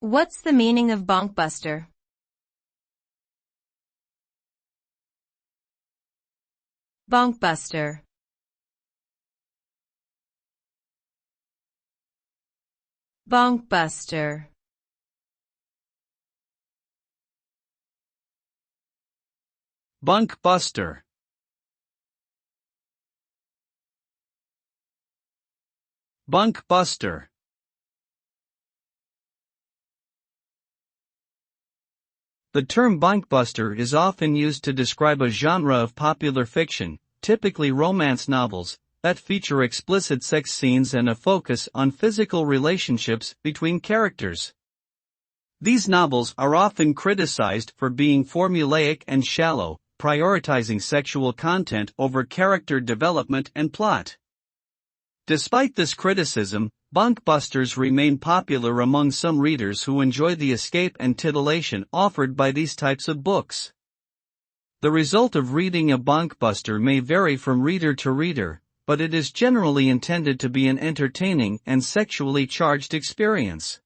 What's the meaning of bonkbuster? Bonkbuster. Bonkbuster. Bonkbuster. Bonkbuster. The term bonkbuster is often used to describe a genre of popular fiction, typically romance novels, that feature explicit sex scenes and a focus on physical relationships between characters. These novels are often criticized for being formulaic and shallow, prioritizing sexual content over character development and plot. Despite this criticism, bonkbusters remain popular among some readers who enjoy the escape and titillation offered by these types of books. The result of reading a bonkbuster may vary from reader to reader, but it is generally intended to be an entertaining and sexually charged experience.